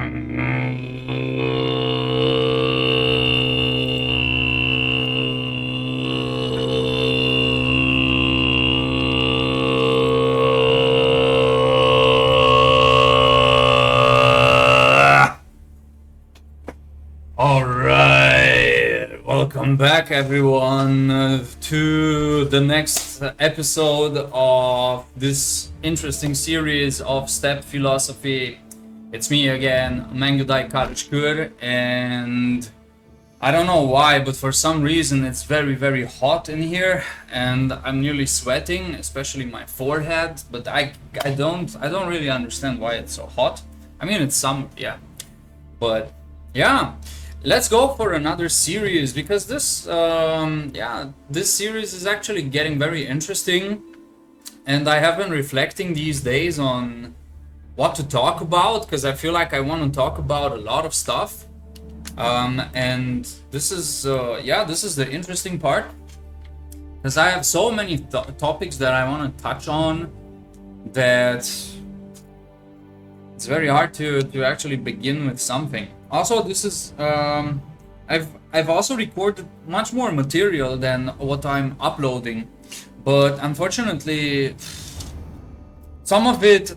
Alright, welcome back everyone to the next episode of this interesting series of Steppe philosophy. It's me again, Mangudai Kharyshkyr, and I don't know why, but for some reason it's very hot in here and I'm nearly sweating, especially my forehead, but I don't really understand why it's so hot. I mean, it's summer, yeah. But yeah, let's go for another series because this this series is actually getting very interesting, and I have been reflecting these days on what to talk about because I feel like I want to talk about a lot of stuff, and this is the interesting part because I have so many topics that I want to touch on that it's very hard to actually begin with something. Also, this is I've also recorded much more material than what I'm uploading, but unfortunately some of it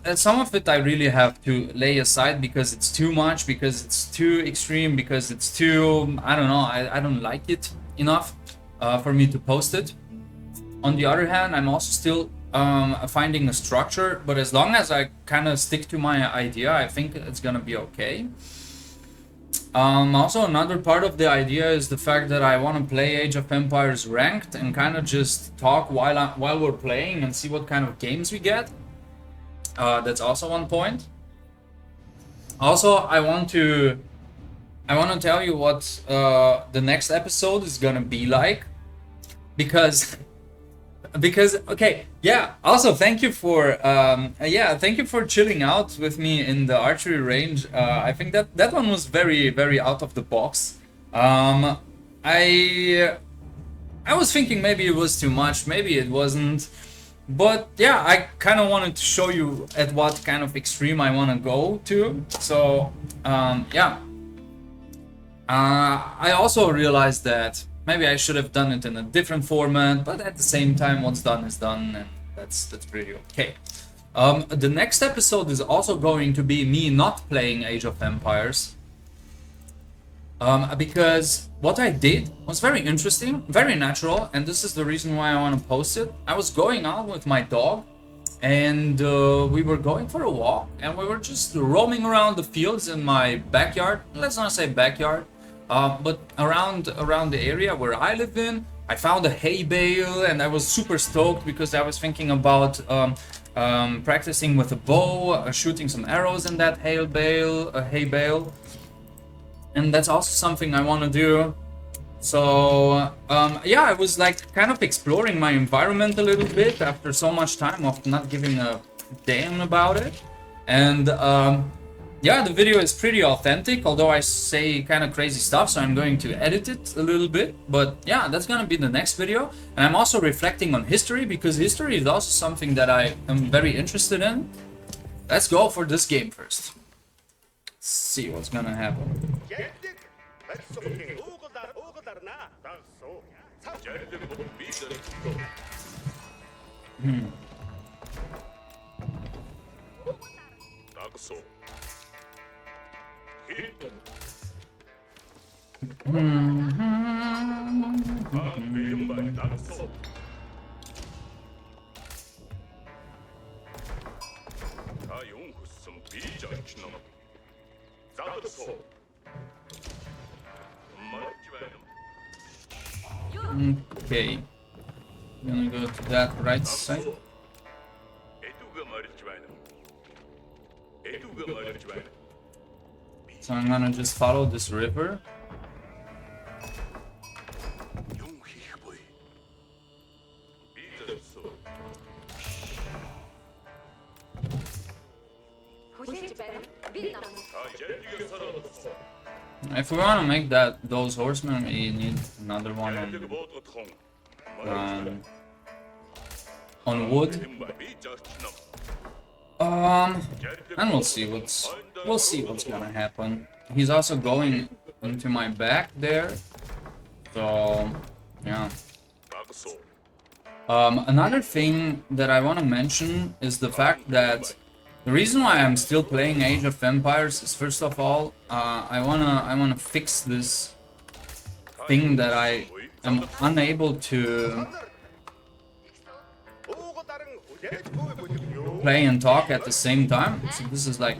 I really have to lay aside because it's too much, because it's too extreme, because it's too, I don't know, I don't like it enough for me to post it. On the other hand, I'm also still finding a structure, but as long as I kind of stick to my idea, I think it's gonna be okay. Also, another part of the idea is the fact that I want to play Age of Empires ranked and kind of just talk while we're playing and see what kind of games we get. That's also one point. Also, I want to tell you what the next episode is gonna be like, because okay, yeah, also thank you for chilling out with me in the archery range. I think that one was very out of the box. I was thinking maybe it was too much, maybe it wasn't, but yeah, I kind of wanted to show you at what kind of extreme I want to go to. So I also realized that maybe I should have done it in a different format, but at the same time, what's done is done, and that's pretty okay. The next episode is also going to be me not playing Age of Empires, because what I did was very interesting, very natural, and this is the reason why I want to post it. I was going out with my dog, and we were going for a walk, and we were just roaming around the fields in my backyard. Let's not say backyard. But around the area where I live in, I found a hay bale, and I was super stoked because I was thinking about practicing with a bow, shooting some arrows in that hay bale, and that's also something I want to do. So yeah, I was like kind of exploring my environment a little bit after so much time of not giving a damn about it, and yeah, the video is pretty authentic, although I say kind of crazy stuff, so I'm going to edit it a little bit. But yeah, that's gonna be the next video. And I'm also reflecting on history, because history is also something that I am very interested in. Let's go for this game first. Let's see what's gonna happen. Okay, gonna go to that right side. So I'm gonna just follow this river. If we want to make those horsemen, we need another one on wood. And we'll see what's gonna happen. He's also going into my back there, so yeah. Another thing that I want to mention is the fact that the reason why I'm still playing Age of Empires is, first of all, I wanna fix this thing that I am unable to play and talk at the same time. So this is like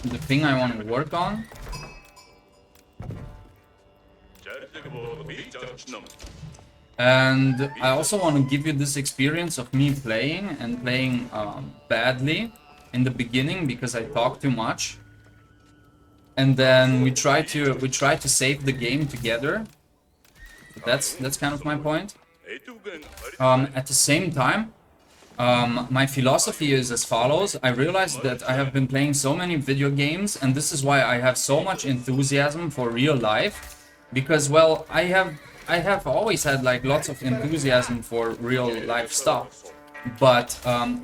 the thing I want to work on. And I also want to give you this experience of me playing and playing badly in the beginning because I talk too much, and then we try to save the game together. That's kind of my point. At the same time, my philosophy is as follows. I realized that I have been playing so many video games, and this is why I have so much enthusiasm for real life, because, well, I have always had like lots of enthusiasm for real life stuff, but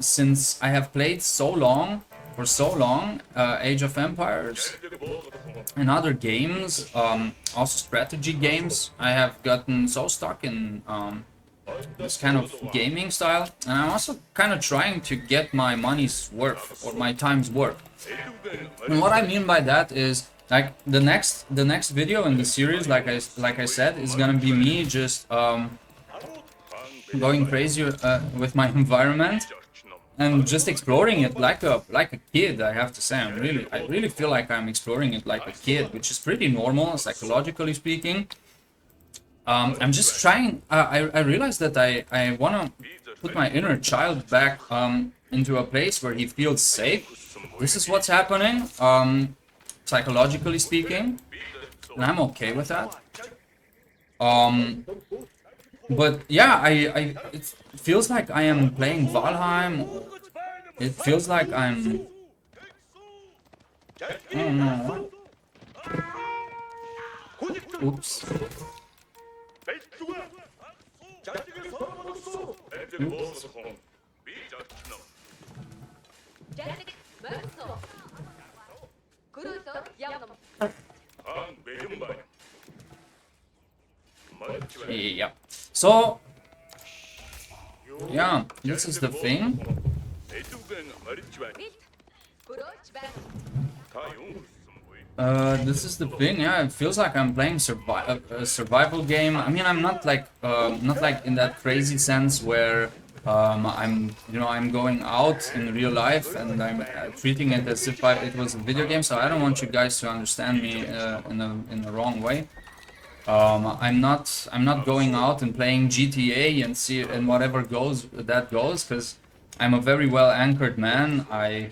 since I have played for so long, Age of Empires and other games, also strategy games, I have gotten so stuck in this kind of gaming style, and I'm also kind of trying to get my money's worth or my time's worth. And what I mean by that is, like, the next video in the series, like I said, is gonna be me just going crazy with my environment and just exploring it like a kid. I have to say, I really feel like I'm exploring it like a kid, which is pretty normal psychologically speaking. I'm just trying. I realized that I want to put my inner child back into a place where he feels safe. This is what's happening, psychologically speaking, and I'm okay with that. But yeah, it feels like I am playing Valheim. It feels like I'm. I don't know. Oops. Yeah. So, yeah, this is the thing. This is the thing. Yeah, it feels like I'm playing a survival game. I mean, I'm not like in that crazy sense where I'm going out in real life and I'm treating it as if it was a video game. So I don't want you guys to understand me in the wrong way. I'm not going out and playing GTA and whatever goes, because I'm a very well anchored man. I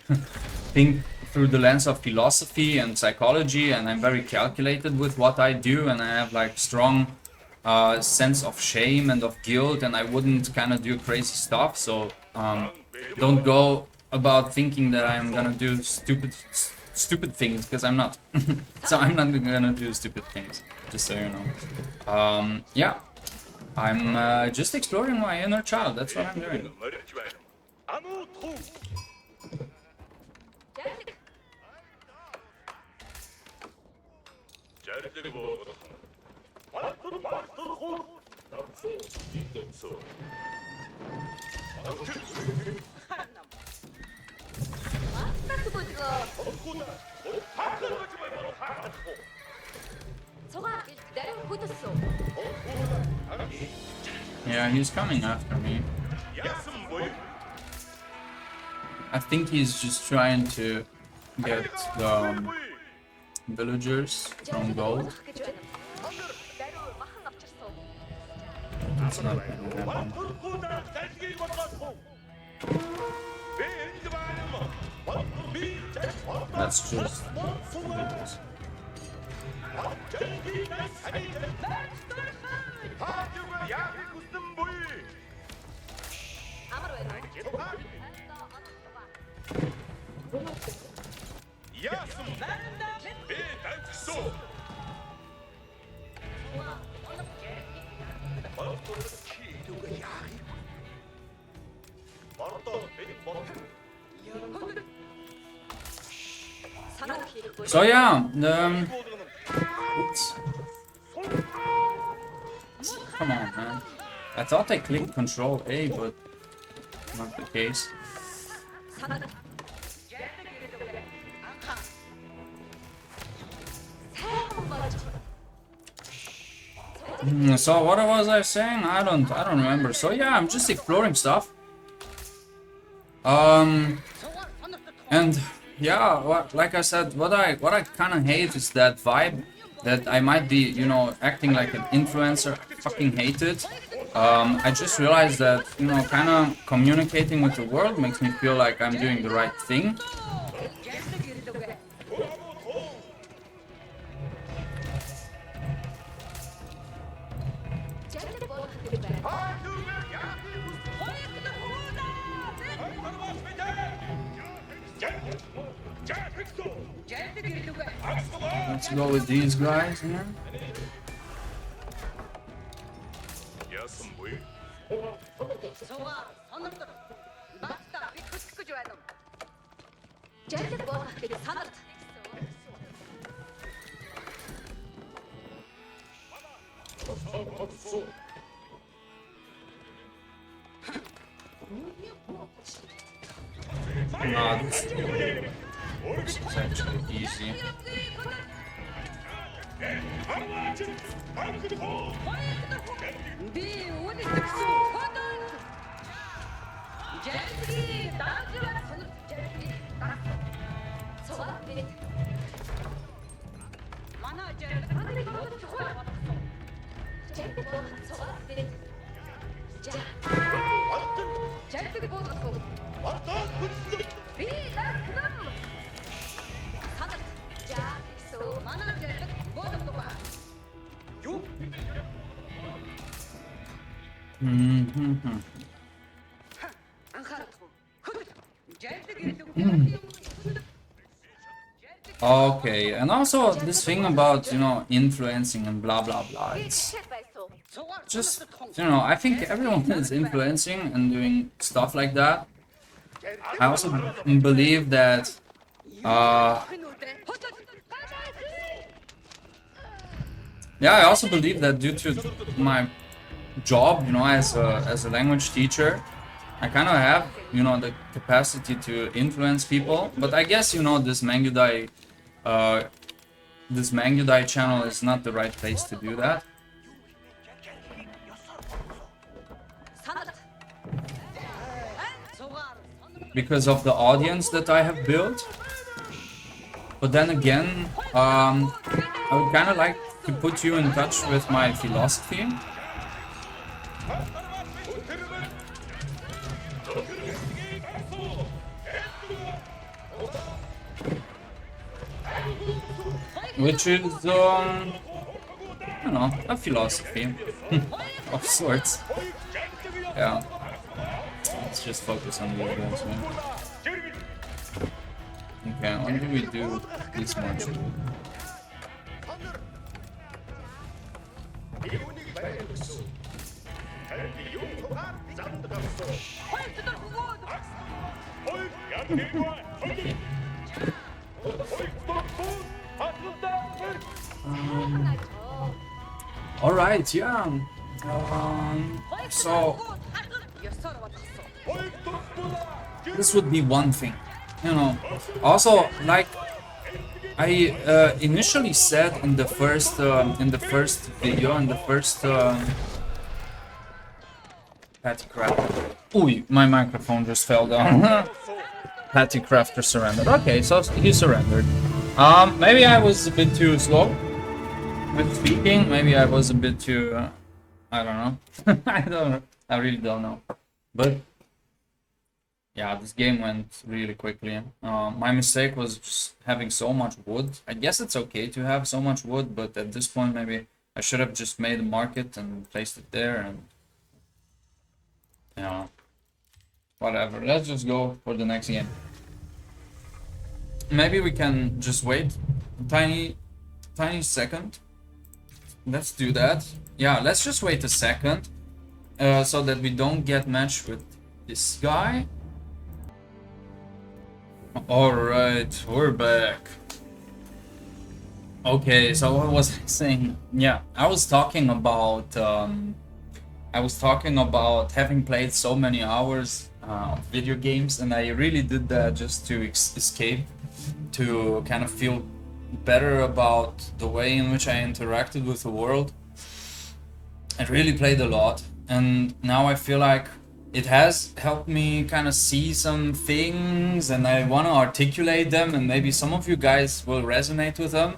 think through the lens of philosophy and psychology, and I'm very calculated with what I do, and I have like strong sense of shame and of guilt, and I wouldn't kind of do crazy stuff. So don't go about thinking that I'm gonna do stupid things, because I'm not. So I'm not gonna do stupid things, just so you know. Yeah, I'm just exploring my inner child. That's what I'm doing. Yeah, he's coming after me. I think he's just trying to get the villagers from gold. That's not gonna happen. That's just ridiculous. So yeah, oops. Come on, man. I thought I clicked Control A, but not the case. So what was I saying? I don't remember. So yeah, I'm just exploring stuff. And yeah, like I said, what I kind of hate is that vibe that I might be, you know, acting like an influencer. I fucking hate it. I just realized that, you know, kind of communicating with the world makes me feel like I'm doing the right thing. Let's go with these guys here. Nah, this is actually easy. Okay, and also this thing about, you know, influencing and blah blah blah, it's just, you know, I think everyone is influencing and doing stuff like that. I also believe that yeah, I also believe that due to my job, you know, as a language teacher, I kind of have, you know, the capacity to influence people. But I guess, you know, this Mangudai channel is not the right place to do that. Because of the audience that I have built. But then again, I would kind of like to put you in touch with my philosophy. Which is, you know, a philosophy of sorts. Yeah. Let's just focus on the others, man. Okay, when do we do this much? All right, yeah. So this would be one thing, you know. Also, like I initially said in the first video, in the first Patty Crafter. Ooh, my microphone just fell down. Patty Crafter surrendered. Okay, so he surrendered. Maybe I was a bit too slow with speaking. Maybe I was a bit too. I don't know. I don't know. I really don't know. But yeah, this game went really quickly. My mistake was just having so much wood. I guess it's okay to have so much wood, but at this point, maybe I should have just made a market and placed it there, and yeah, whatever. Let's just go for the next game. Maybe we can just wait a tiny second. Let's do that. Yeah, let's just wait a second, so that we don't get matched with this guy. Alright, we're back. Okay, so what was I saying? Yeah, I was talking about having played so many hours of video games, and I really did that just to escape, to kind of feel better about the way in which I interacted with the world. I really played a lot, and now I feel like it has helped me kind of see some things, and I want to articulate them, and maybe some of you guys will resonate with them.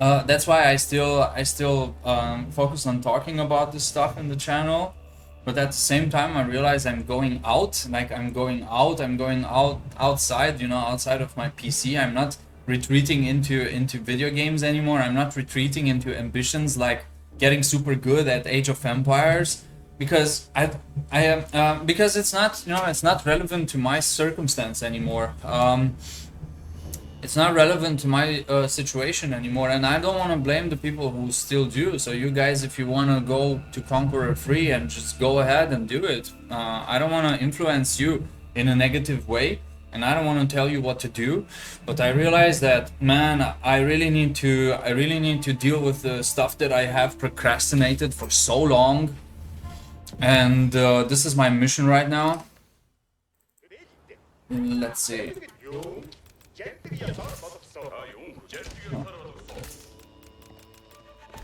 That's why I still focus on talking about this stuff in the channel, but at the same time I realize I'm going out, like I'm going out outside, you know, outside of my PC. I'm not retreating into video games anymore. I'm not retreating into ambitions like getting super good at Age of Empires, because I am because it's not, you know, it's not relevant to my circumstance anymore. It's not relevant to my situation anymore, and I don't want to blame the people who still do. So you guys, if you want to go to Conqueror free, and just go ahead and do it. I don't want to influence you in a negative way, and I don't want to tell you what to do. But I realize that, man, I really need to deal with the stuff that I have procrastinated for so long, and this is my mission right now. Let's see.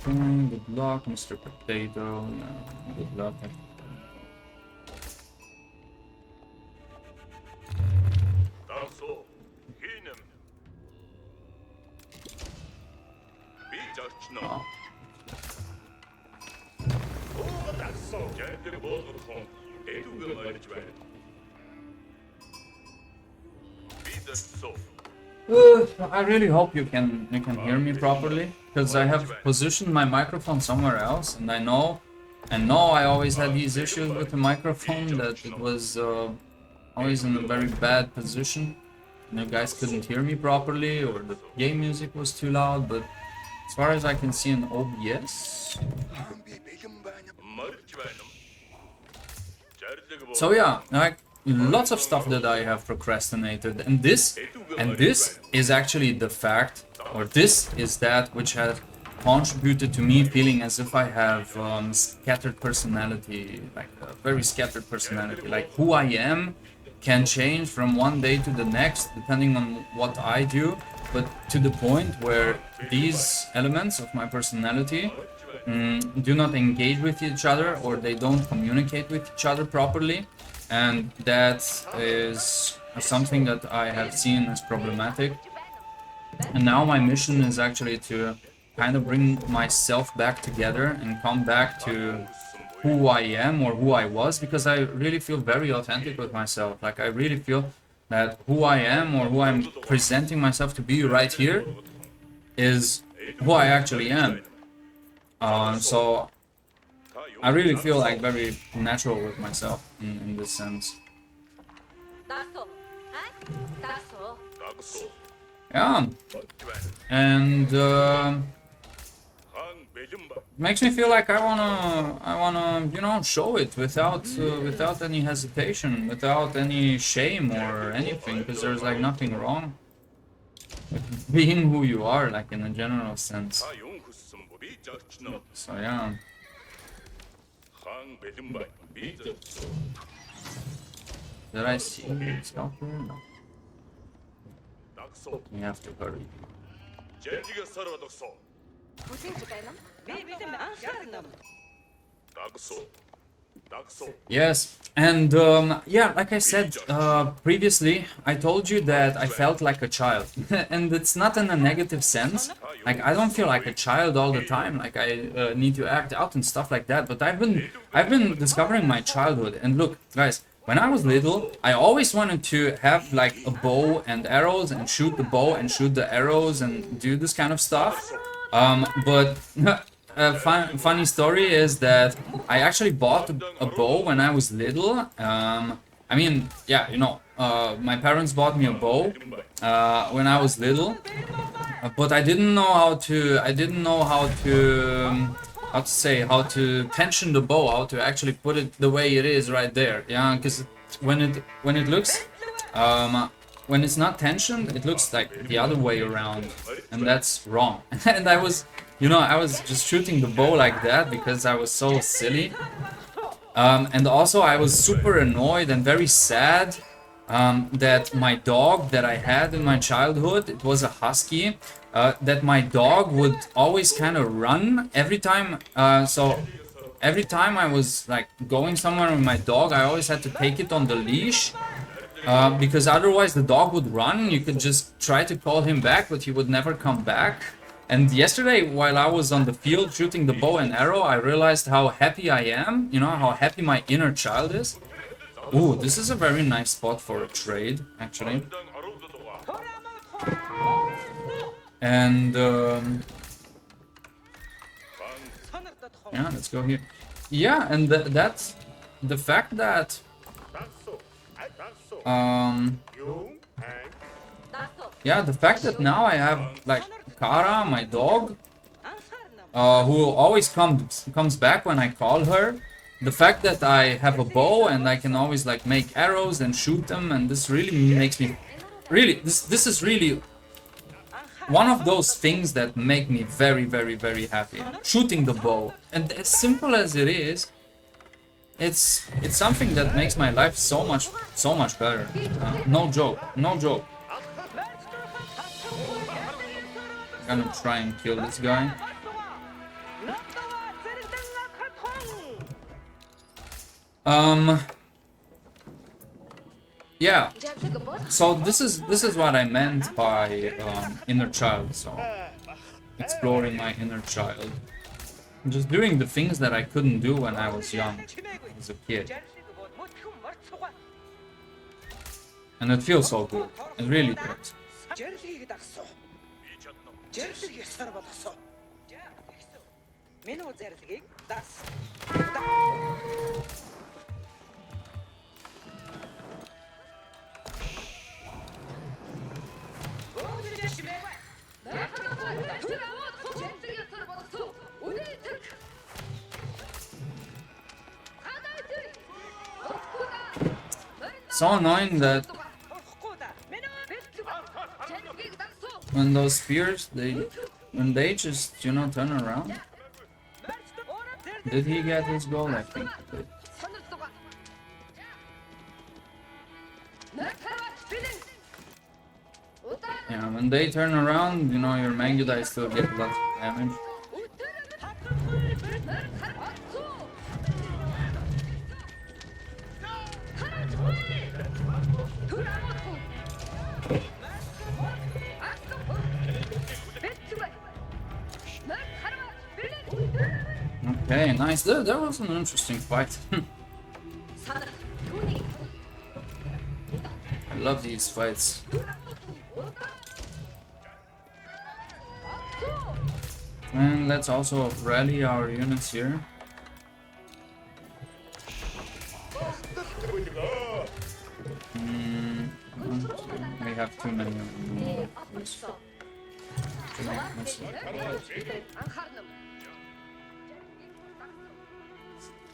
Good luck, Mr. Potato. Yeah, good luck. Oh. I really hope you can hear me properly, because I have positioned my microphone somewhere else, and I know I always had these issues with the microphone, that it was always in a very bad position, and you guys couldn't hear me properly, or the game music was too loud. But as far as I can see in OBS, so yeah, like lots of stuff that I have procrastinated, and this is actually the fact, or this is that which has contributed to me feeling as if I have scattered personality, like a very scattered personality. Like who I am can change from one day to the next depending on what I do, but to the point where these elements of my personality do not engage with each other, or they don't communicate with each other properly. And that is something that I have seen as problematic. And now my mission is actually to kind of bring myself back together and come back to who I am, or who I was, because I really feel very authentic with myself. Like I really feel that who I am, or who I'm presenting myself to be right here, is who I actually am. So I really feel like very natural with myself in this sense. Yeah, and makes me feel like I wanna, you know, show it without any hesitation, without any shame or anything, because there's like nothing wrong with being who you are, like in a general sense. So yeah. Did I see stuff here? No. We have to hurry. Yes, and yeah, like I said previously, I told you that I felt like a child, and it's not in a negative sense. Like I don't feel like a child all the time, like I need to act out and stuff like that. But I've been discovering my childhood, and look, guys, when I was little, I always wanted to have like a bow and arrows, and shoot the bow and shoot the arrows and do this kind of stuff. But funny story is that I actually bought a bow when I was little. I mean, yeah, you know, my parents bought me a bow when I was little, but I didn't know how to. I didn't know how to tension the bow, how to actually put it the way it is right there. Yeah, because when it looks when it's not tensioned, it looks like the other way around, and that's wrong. And I was, you know, I was just shooting the bow like that because I was so silly. And also I was super annoyed and very sad that my dog that I had in my childhood, it was a husky, that my dog would always kind of run every time. So every time I was like going somewhere with my dog, I always had to take it on the leash. Because otherwise the dog would run. You could just try to call him back, but he would never come back. And yesterday, while I was on the field shooting the bow and arrow, I realized how happy I am, you know, how happy my inner child is. Ooh, this is a very nice spot for a trade, actually. And, yeah, let's go here. Yeah, and that's the fact that... yeah, the fact that now I have, like, Kara, my dog, who always comes back when I call her. The fact that I have a bow and I can always, like, make arrows and shoot them, and this really makes me... Really, this is really one of those things that make me very, very, very happy. Shooting the bow. And as simple as it is, it's something that makes my life so much better. No joke, no joke. I'm gonna try and kill this guy. Yeah. So this is what I meant by inner child. So exploring my inner child, just doing the things that I couldn't do when I was young, as a kid. And it feels so good. It really does. So annoying that when those spears, when they just, you know, turn around. Did he get his goal? I think he did. Yeah, when they turn around, you know, your Mangudai still get lots of damage. Okay, nice. That was an interesting fight. I love these fights. And let's also rally our units here. We have too many of them.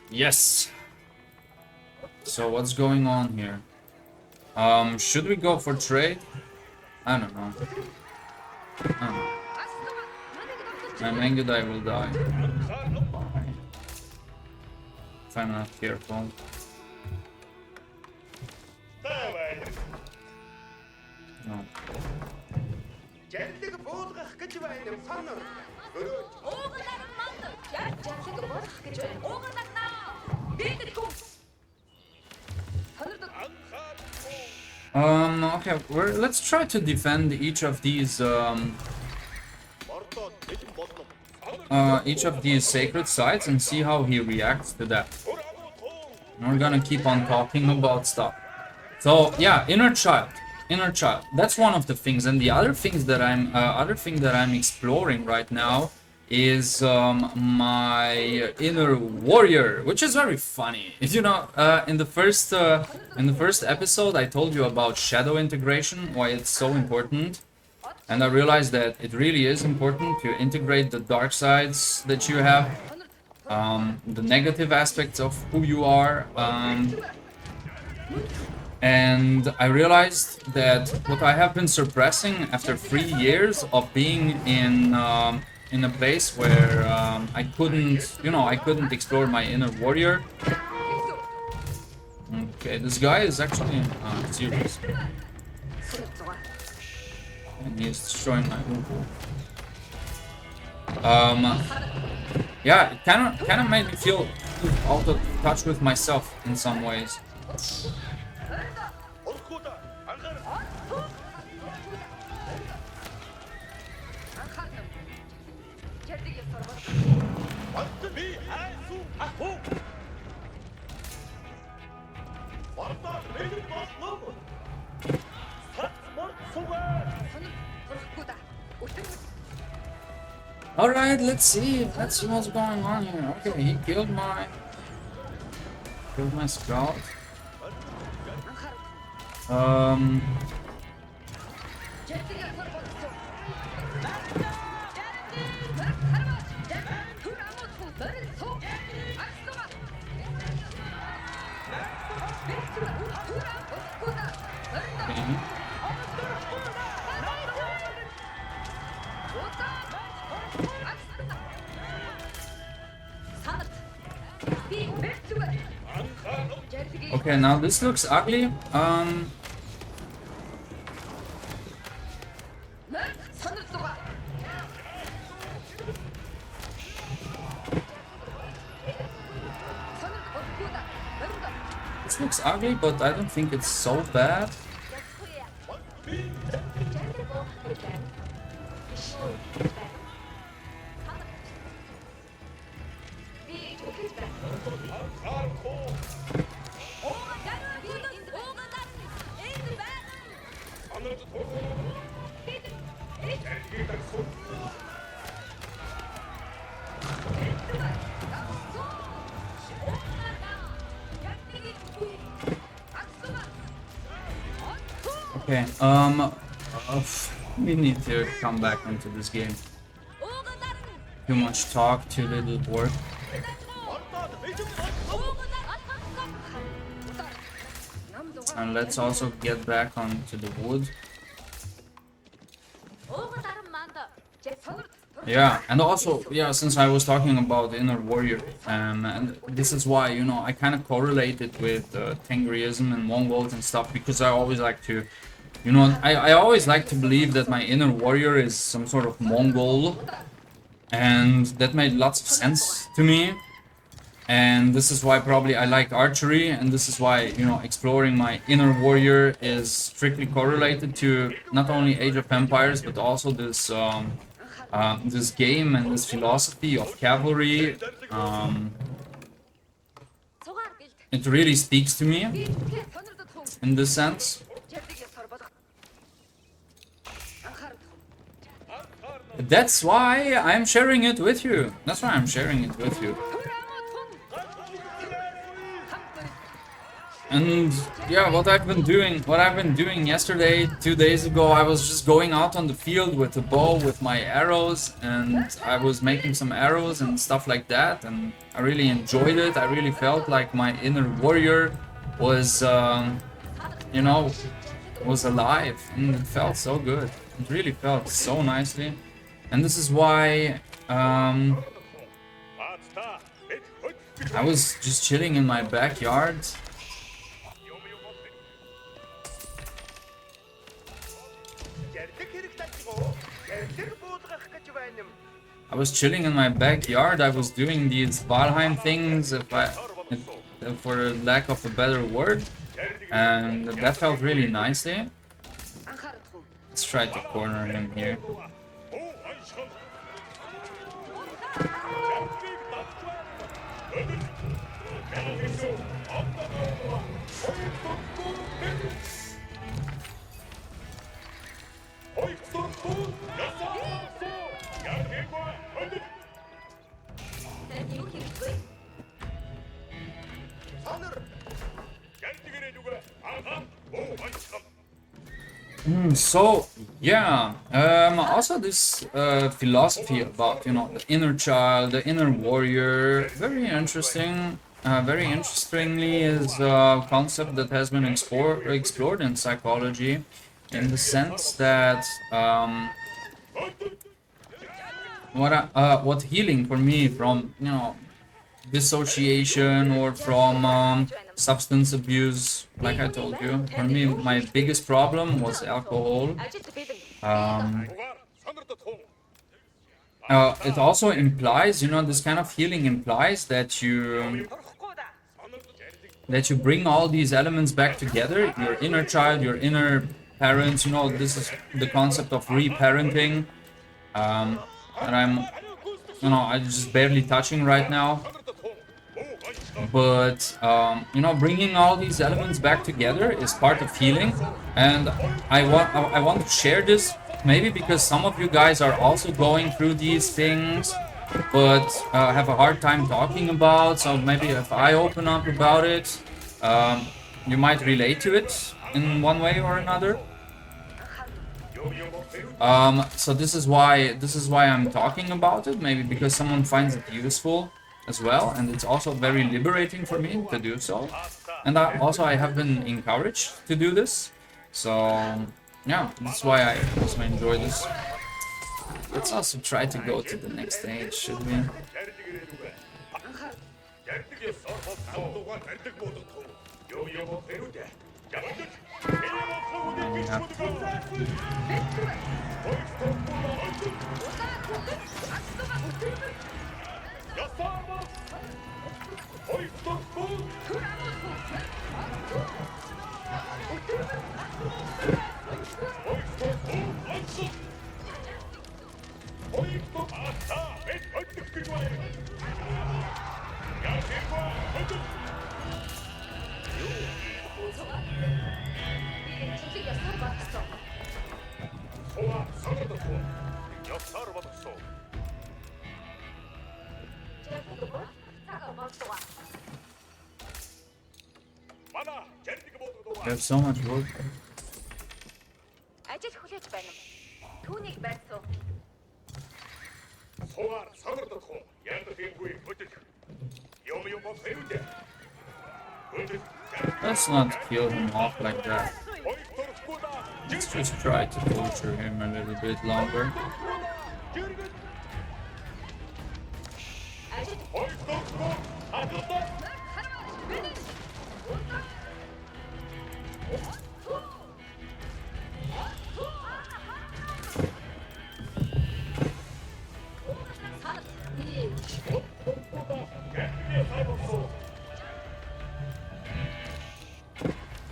Yes. So what's going on here? Should we go for trade? I don't know. My Mangudai will die if I'm not careful. No. Okay, let's try to defend each of these sacred sites and see how he reacts to that. And we're gonna keep on talking about stuff. So yeah, inner child. That's one of the things, and the other things that I'm exploring right now is my inner warrior, which is very funny. You know, in the first episode, I told you about shadow integration, why it's so important, and I realized that it really is important to integrate the dark sides that you have, the negative aspects of who you are. And I realized that what I have been suppressing after 3 years of being in a place where I couldn't, I couldn't explore my inner warrior. Okay, this guy is actually serious. And he's destroying my Ubu. Yeah, it kind of made me feel out of touch with myself in some ways. All right, let's see what's going on here. Okay, he killed my scout. Okay, now this looks ugly. This looks ugly, but I don't think it's so bad. Okay, we need to come back into this game. Too much talk, too little work. And let's also get back onto the wood. Yeah, and also, yeah, since I was talking about inner warrior, and this is why, I kind of correlated with Tengriism and Mongols and stuff, because I always like to, I always like to believe that my inner warrior is some sort of Mongol, and that made lots of sense to me. And this is why probably I like archery, and this is why, exploring my inner warrior is strictly correlated to not only Age of Empires, but also this this game and this philosophy of cavalry. It really speaks to me in this sense. That's why I'm sharing it with you. That's why I'm sharing it with you. And yeah, what I've been doing yesterday, 2 days ago, I was just going out on the field with a bow with my arrows, and I was making some arrows and stuff like that, and I really enjoyed it. I really felt like my inner warrior was, was alive, and it felt so good. It really felt so nicely. And this is why I was just chilling in my backyard. I was chilling in my backyard. I was doing these Valheim things, for lack of a better word, and that felt really nicely. Let's try to corner him here. So yeah, also this philosophy about the inner child, the inner warrior, very interesting. very interestingly is a concept that has been explored in psychology, in the sense that what healing for me from dissociation or from substance abuse, like I told you, for me my biggest problem was alcohol. Um, it also implies, this kind of healing implies that you bring all these elements back together, your inner child, your inner parents. This is the concept of reparenting, that I'm just barely touching right now. But bringing all these elements back together is part of healing, and I want to share this, maybe because some of you guys are also going through these things, but have a hard time talking about. So maybe if I open up about it, you might relate to it in one way or another. So this is why I'm talking about it, maybe because someone finds it useful as well, and it's also very liberating for me to do so. And I have been encouraged to do this, so yeah, that's why I also enjoy this. Let's also try to go to the next stage, should we? There's so much work. Let's not kill him off like that. Let's just try to torture him a little bit longer.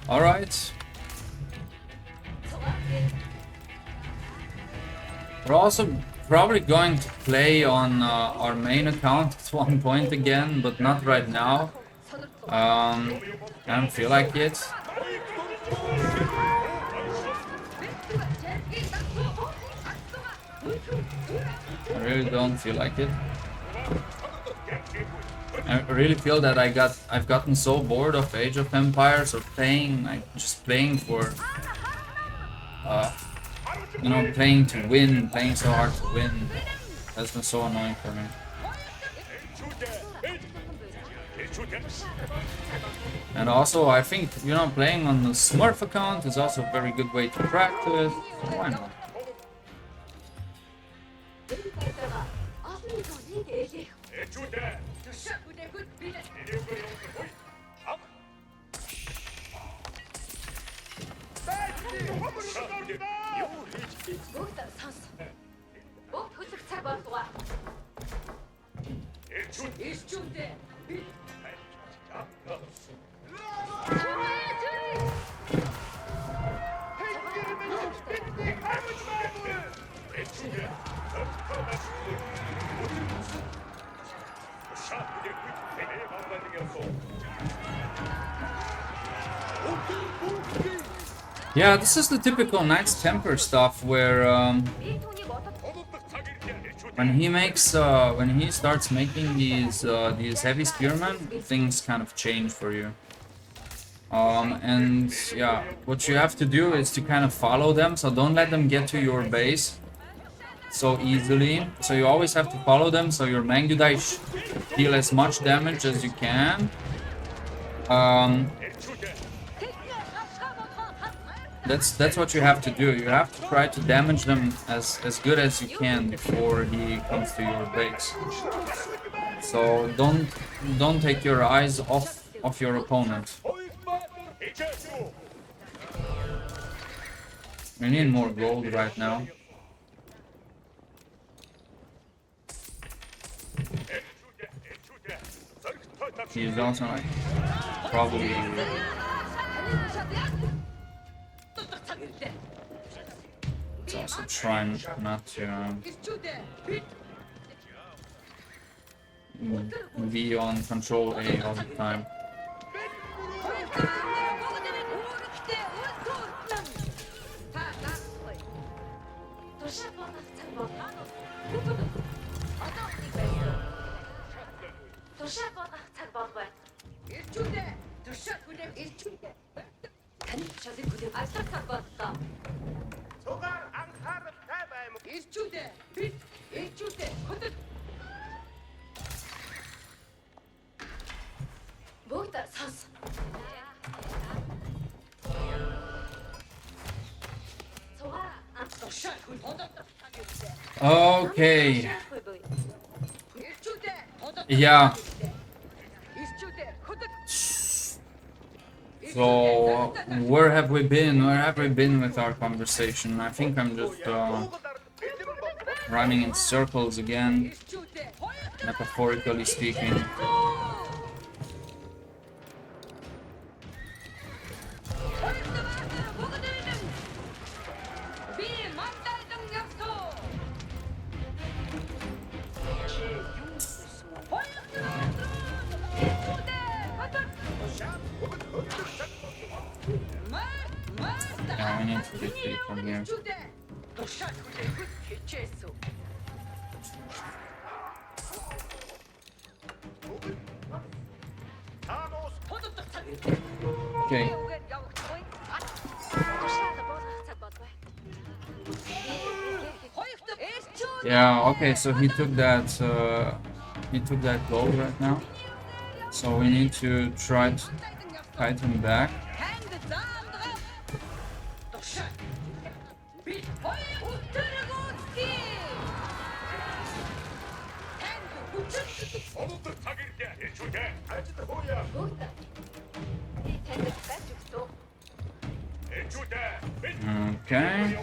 All right. We're also probably going to play on our main account at one point again, but not right now. I don't feel like it. I really don't feel like it. I really feel that I've gotten so bored of Age of Empires, or just playing for, playing to win, playing so hard to win. That's been so annoying for me. And also, I think, playing on the Smurf account is also a very good way to practice. So why not? Yeah, this is the typical Knight's Temper stuff where when he starts making these heavy spearmen, things kind of change for you. And yeah, what you have to do is to kind of follow them, so don't let them get to your base. so easily. So you always have to follow them. So your Mangudai deal as much damage as you can. That's what you have to do. You have to try to damage them as good as you can before he comes to your base. So don't take your eyes off your opponent. We need more gold right now. He's also like probably it's also trying not to be on control A all the time. Okay. Yeah. So where have we been? Where have we been with our conversation? I think I'm just running in circles again, metaphorically speaking. Yeah, we need to retreat from here. Okay. Yeah, okay, so he took that gold right now. So we need to try to fight him back. Okay.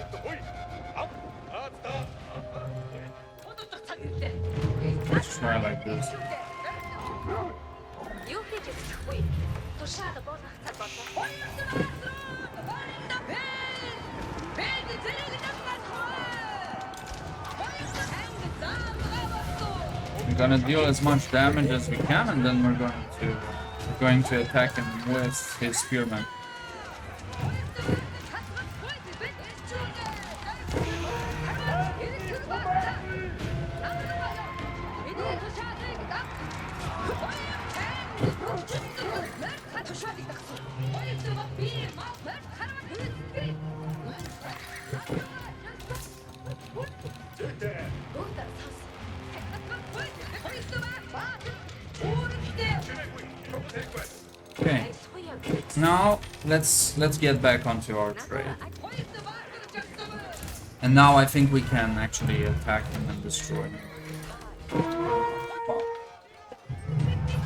Let's try like this. We're gonna deal as much damage as we can, and then we're going to attack him with his spearman. Okay. Now let's get back onto our trade. And now I think we can actually attack him and destroy him.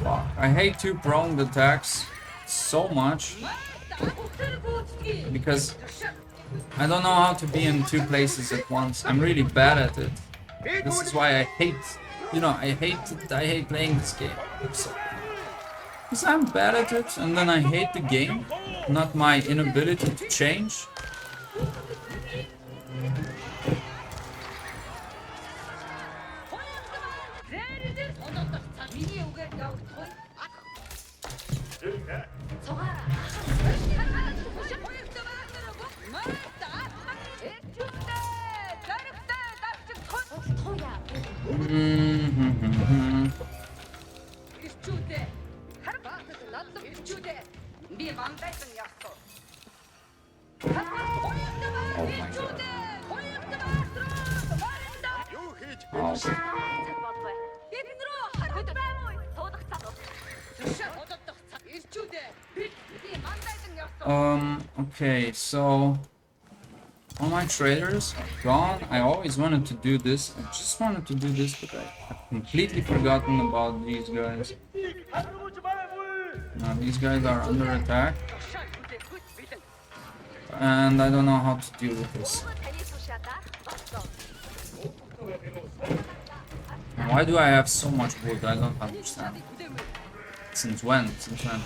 Fuck. I hate two pronged attacks so much because I don't know how to be in two places at once. I'm really bad at it. This is why I hate, I hate playing this game. Because I'm bad at it, and then I hate the game, not my inability to change. Oh. Okay, so all my traders are gone. I always wanted to do this. I just wanted to do this, but I've completely forgotten about these guys. Now these guys are under attack. And I don't know how to deal with this. And why do I have so much wood? I don't understand. Since when? Since when?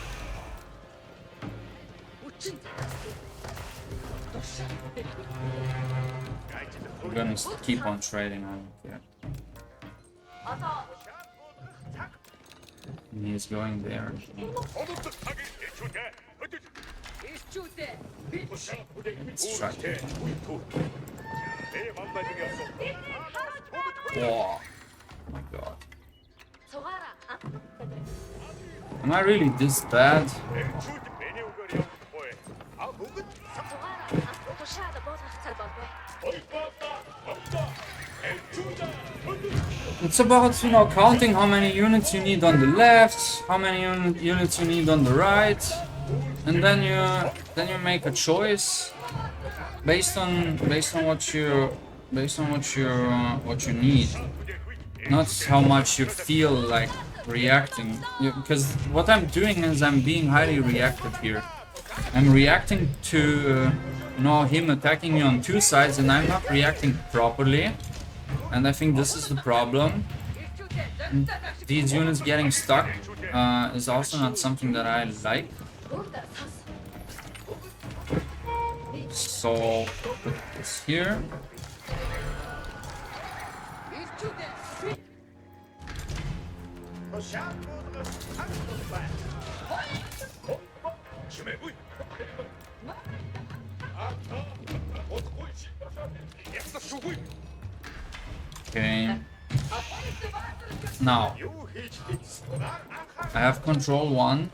I'm gonna keep on trading, I don't care. And he's going there. Let's try to. Whoa. Oh my god. Am I really this bad? It's about, you know, counting how many units you need on the left, how many units you need on the right, and then you make a choice based on what you need, not how much you feel like reacting. Because what I'm doing is I'm being highly reactive here. I'm reacting to him attacking me on two sides, and I'm not reacting properly. And I think this is the problem. These units getting stuck is also not something that I like. So put this here. Okay. Now I have control 1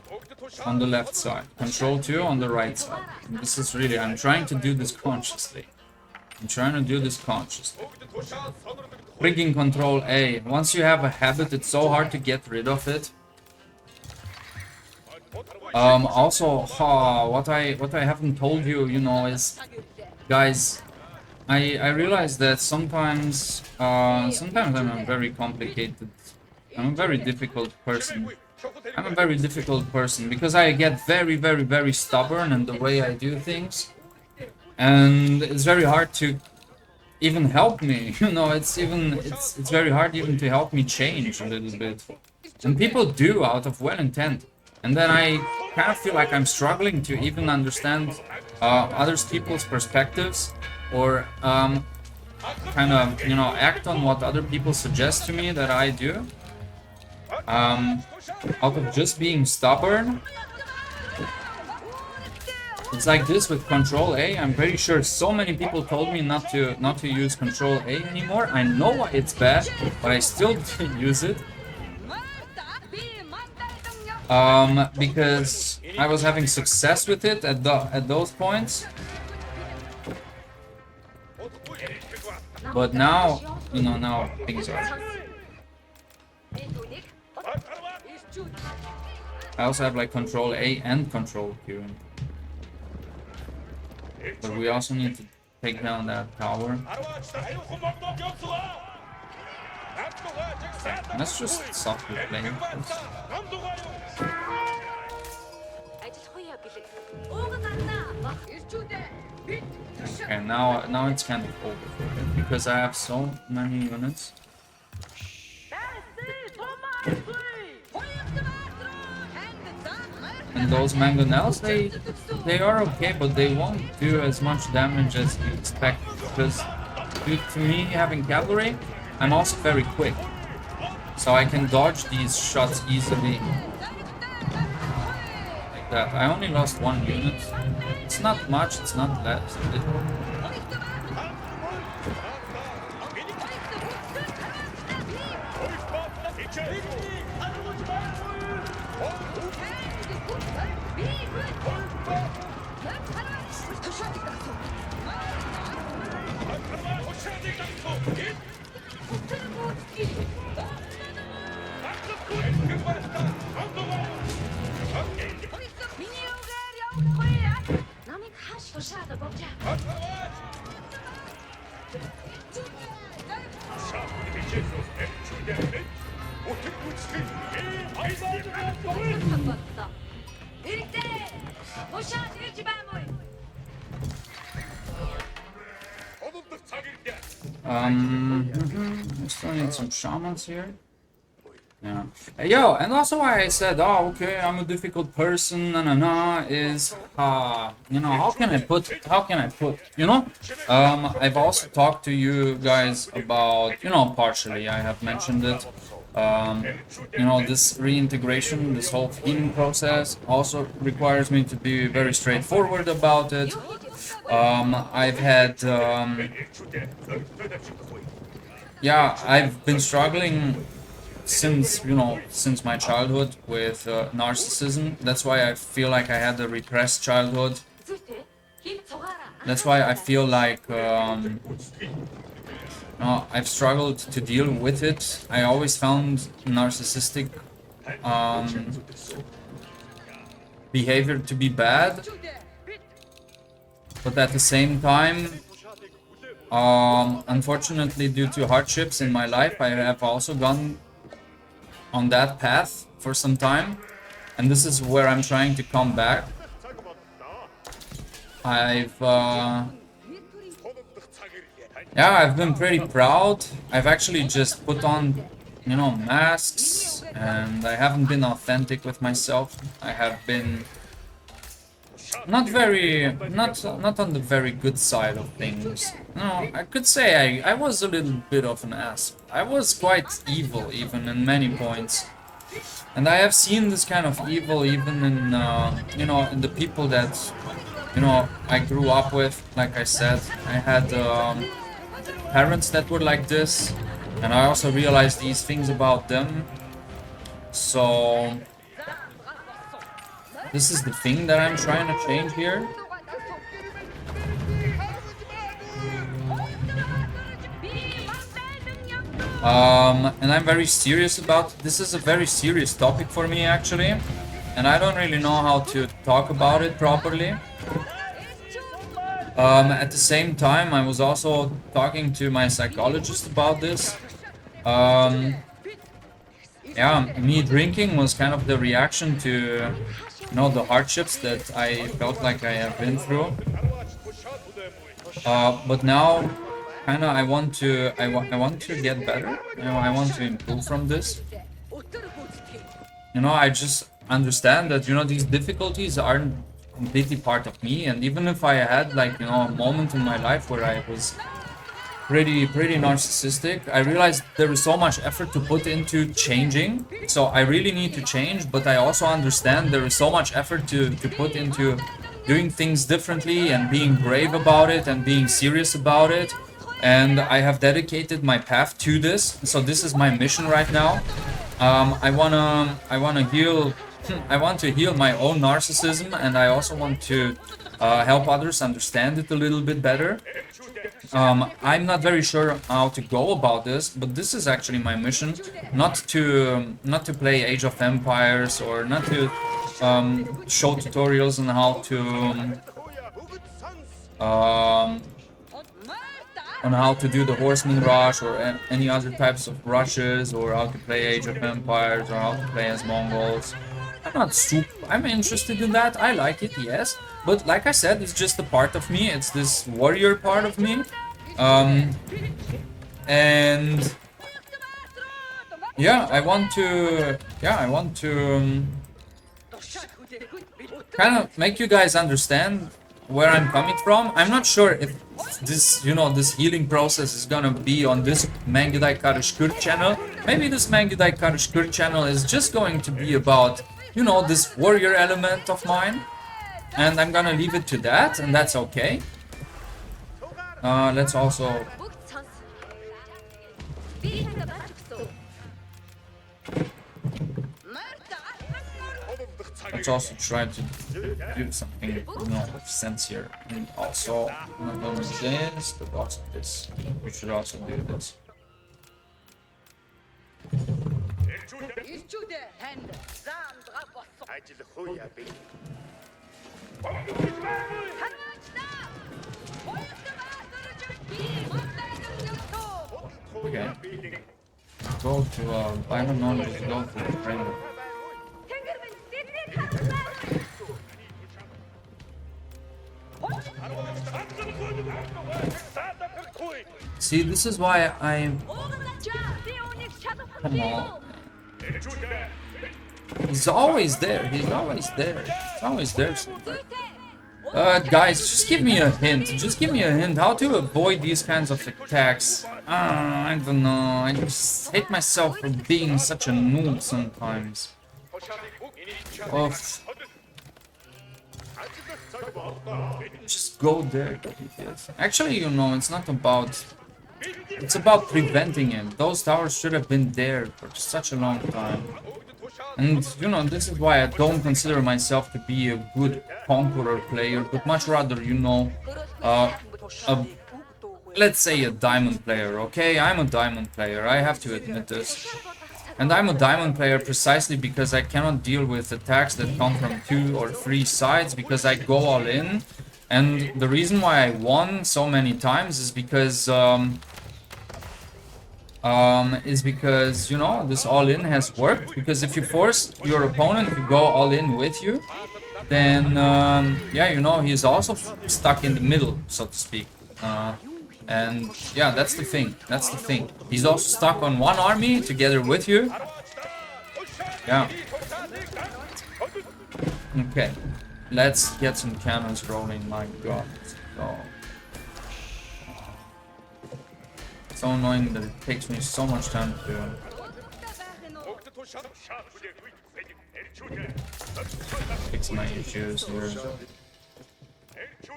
on the left side, control 2 on the right side. And this is really, I'm trying to do this consciously. Freaking control A. Once you have a habit, it's so hard to get rid of it. Also, what I haven't told you, is, guys, I realize that sometimes I'm a very complicated, I'm a very difficult person. Because I get very, very, very stubborn in the way I do things, and it's very hard to even help me. It's very hard even to help me change a little bit. And people do out of well intent, and then I kind of feel like I'm struggling to even understand other people's perspectives, or kind of act on what other people suggest to me that I do, out of just being stubborn. It's like this with control A. I'm pretty sure so many people told me not to use control A anymore. I know it's bad, but I still didn't use it, because I was having success with it at those points. But now, now things are. I also have like control A and control Q. But we also need to take down that tower. Let's just softly play. Okay, now it's kind of over because I have so many units. And those mangonels, they are okay, but they won't do as much damage as you expect, because due to me having cavalry, I'm also very quick, so I can dodge these shots easily. Like that. I only lost one unit. It's not much, it's not less. We still need some shamans here. Yeah. Yo, and also why I said, oh, okay, I'm a difficult person, is, how can I put, I've also talked to you guys about, partially, I have mentioned it, this reintegration, this whole healing process also requires me to be very straightforward about it. I've had, I've been struggling since my childhood with narcissism. That's why I feel like I had a repressed childhood. That's why I feel like I've struggled to deal with it. I always found narcissistic behavior to be bad, but at the same time, unfortunately, due to hardships in my life, I have also gone on that path for some time, and this is where I'm trying to come back. I've been pretty proud. I've actually just put on, masks, and I haven't been authentic with myself. I have been not on the very good side of things. No, I could say I was a little bit of an ass. I was quite evil even in many points. And I have seen this kind of evil even in in the people that I grew up with. Like I said, I had parents that were like this, and I also realized these things about them. So this is the thing that I'm trying to change here. And I'm very serious about this. Is a very serious topic for me actually, and I don't really know how to talk about it properly. At the same time, I was also talking to my psychologist about this. Me drinking was kind of the reaction to the hardships that I felt like I have been through. But now, I want to get better. I want to improve from this. I just understand that these difficulties aren't completely part of me, and even if I had a moment in my life where I was pretty narcissistic, I realized there is so much effort to put into changing. So I really need to change, but I also understand there is so much effort to put into doing things differently and being brave about it and being serious about it. And I have dedicated my path to this. So this is my mission right now. I wanna heal. I want to heal my own narcissism, and I also want to help others understand it a little bit better. I'm not very sure how to go about this, but this is actually my mission. Not to play Age of Empires, or not to show tutorials on how to do the Horseman Rush or any other types of rushes, or how to play Age of Empires, or how to play as Mongols. I'm interested in that. I like it, yes. But like I said, it's just a part of me. It's this warrior part of me. And yeah, I want to kind of make you guys understand where I'm coming from. I'm not sure if this, this healing process is gonna be on this Mangudai Kharyshkyr channel. Maybe this Mangudai Kharyshkyr channel is just going to be about, this warrior element of mine. And I'm gonna leave it to that, and that's okay. Let's also... Let's also try to do something, of sense here. And also, not only this, but also this. We should also do this. Okay. Go to, I don't know, just go to the frame. See, this is why I'm... Come on. He's always there. He's always there. He's always there somewhere. Guys, just give me a hint. Just give me a hint how to avoid these kinds of attacks. I don't know. I just hate myself for being such a noob sometimes. Oof. Just go there. Actually, you know, it's not about... It's about preventing him. Those towers should have been there for such a long time. And, you know, this is why I don't consider myself to be a good Conqueror player, but much rather, you know, let's say a Diamond player, okay? I'm a Diamond player, I have to admit this. And I'm a Diamond player precisely because I cannot deal with attacks that come from 2 or 3 sides, because I go all in. And the reason why I won so many times is because, you know, this all-in has worked. Because if you force your opponent to go all-in with you, then, yeah, you know, he's also stuck in the middle, so to speak. And, yeah, that's the thing. That's the thing. He's also stuck on one army together with you. Yeah. Okay. Let's get some cannons rolling, my god. So annoying that it takes me so much time to do. Fix my issues here.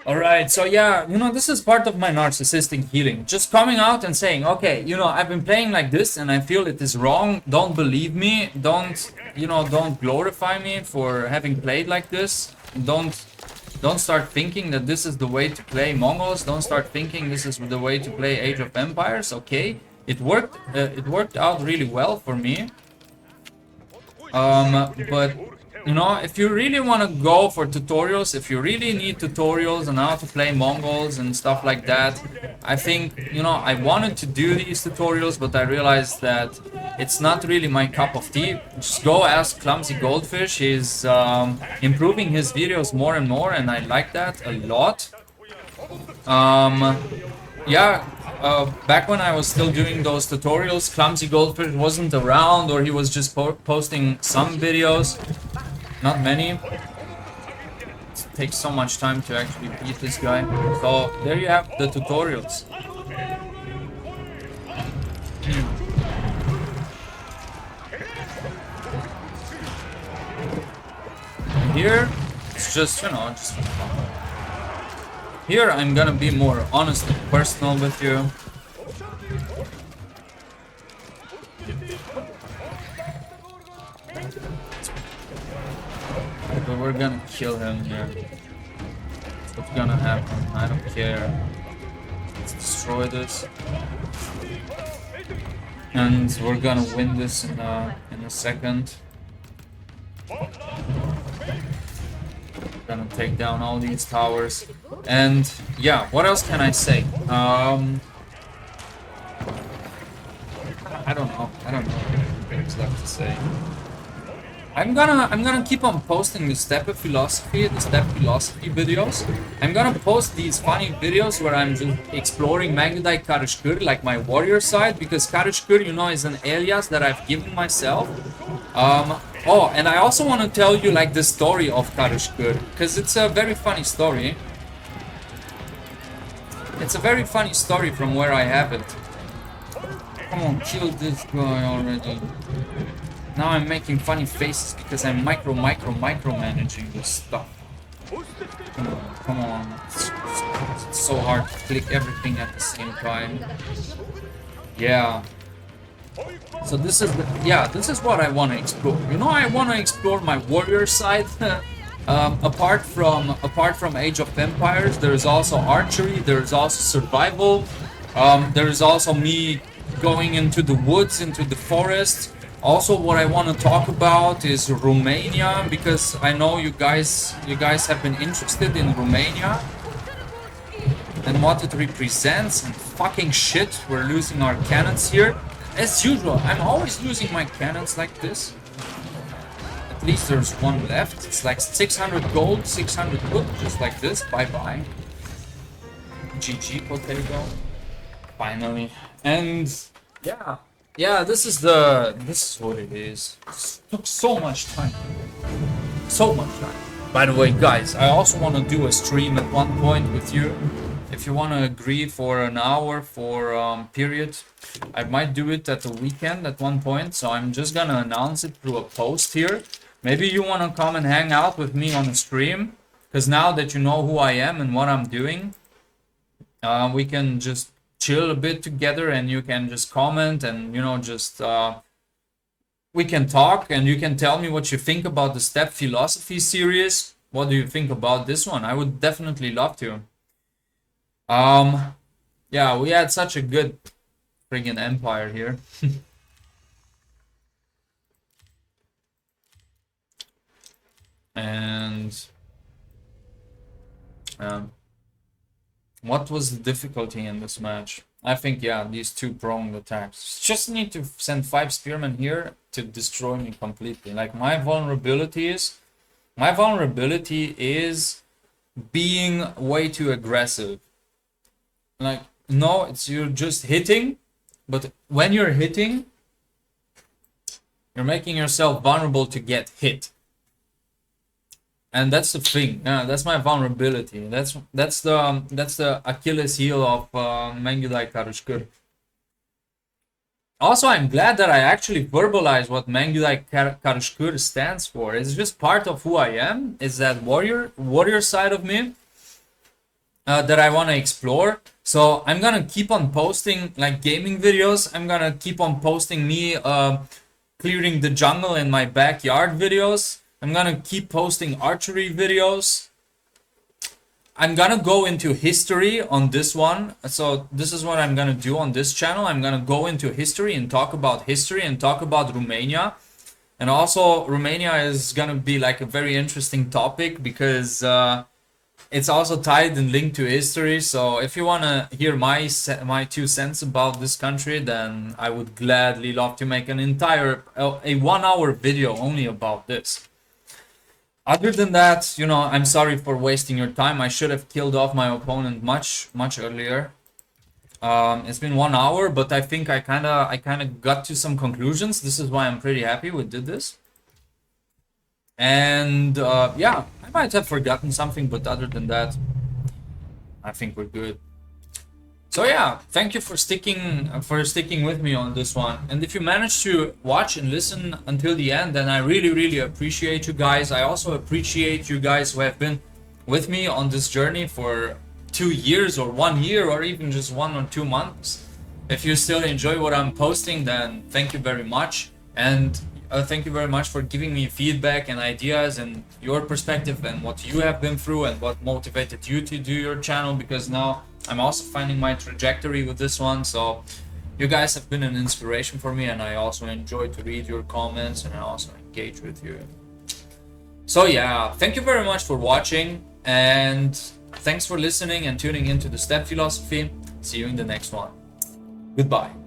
Alright, so yeah, you know, this is part of my narcissistic healing. Just coming out and saying, okay, you know, I've been playing like this and I feel it is wrong. Don't believe me. Don't, you know, don't glorify me for having played like this. Don't start thinking that this is the way to play Mongols. Don't start thinking this is the way to play Age of Empires. Okay, it worked out really well for me. But you know, if you really want to go for tutorials, if you really need tutorials on how to play Mongols and stuff like that, I think, you know, I wanted to do these tutorials, but I realized that it's not really my cup of tea. Just go ask Clumsy Goldfish. He's improving his videos more and more, and I like that a lot. Yeah, back when I was still doing those tutorials, Clumsy Goldfish wasn't around, or he was just posting some videos. Not many. It takes so much time to actually beat this guy. So there you have the tutorials. And here, it's just, you know, just for fun. Here I'm gonna be more honest and personal with you. But we're gonna kill him here. That's what's gonna happen. I don't care. Let's destroy this. And we're gonna win this in a second. Gonna take down all these towers. And yeah, what else can I say? I don't know. I don't know what there's left to say. I'm gonna keep on posting the Steppe philosophy videos. I'm gonna post these funny videos where I'm just exploring Mangudai Kharyshkyr, like my warrior side, because Kharyshkyr, you know, is an alias that I've given myself. Oh, and I also want to tell you like the story of Kharyshkyr, because it's a very funny story. It's a very funny story from where I have it. Come on, kill this guy already. Now I'm making funny faces because I'm micromanaging this stuff. Come on. It's so hard to click everything at the same time. Yeah. So this is this is what I want to explore. You know, I want to explore my warrior side. Apart from Age of Empires, there is also archery. There is also survival. There is also me going into the woods, into the forest. Also, what I want to talk about is Romania, because I know you guys have been interested in Romania. and what it represents and fucking shit. We're losing our cannons here. As usual, I'm always losing my cannons like this. At least there's one left. It's like 600 gold, 600 wood, just like this. Bye-bye. GG potato. Finally. And yeah, this is what it is. It took so much time. So much time. By the way, guys, I also want to do a stream at one point with you. If you want to agree for an hour for period, I might do it at the weekend at one point. So I'm just gonna announce it through a post here. Maybe you want to come and hang out with me on the stream, because now that you know who I am and what I'm doing, we can just chill a bit together, and you can just comment, and you know, just we can talk, and you can tell me what you think about the Steppe philosophy series. What do you think about this one? I would definitely love to. Yeah, we had such a good friggin' empire here. And what was the difficulty in this match? I think, yeah, these two pronged attacks. Just need to send 5 spearmen here to destroy me completely. Like, my vulnerability is being way too aggressive. Like, no, it's you're just hitting, but when you're hitting, you're making yourself vulnerable to get hit. And that's the thing. Yeah, that's my vulnerability. That's the Achilles heel of Mangudai Kharyshkyr. Also, I'm glad that I actually verbalize what Mangudai Kharyshkyr stands for. It's just part of who I am. It's that warrior side of me that I want to explore. So I'm gonna keep on posting like gaming videos. I'm gonna keep on posting me clearing the jungle in my backyard videos. I'm gonna keep posting archery videos. I'm gonna go into history on this one. So this is what I'm gonna do on this channel. I'm gonna go into history and talk about history and talk about Romania. And also Romania is gonna be like a very interesting topic because it's also tied and linked to history. So if you wanna hear my 2 cents about this country, then I would gladly love to make an entire a 1-hour video only about this. Other than that, you know, I'm sorry for wasting your time. I should have killed off my opponent much earlier. It's been 1 hour, but I think I kind of got to some conclusions. This is why I'm pretty happy we did this. And yeah, I might have forgotten something, but other than that, I think we're good. So yeah, thank you for sticking with me on this one. And if you managed to watch and listen until the end, then I really appreciate you guys. I also appreciate you guys who have been with me on this journey for 2 years or 1 year or even just 1 or 2 months. If you still enjoy what I'm posting, then thank you very much. And thank you very much for giving me feedback and ideas and your perspective and what you have been through and what motivated you to do your channel, because now I'm also finding my trajectory with this one. So you guys have been an inspiration for me, and I also enjoy to read your comments and I also engage with you. So yeah, thank you very much for watching, and thanks for listening and tuning into the Steppe philosophy. See you in the next one. Goodbye.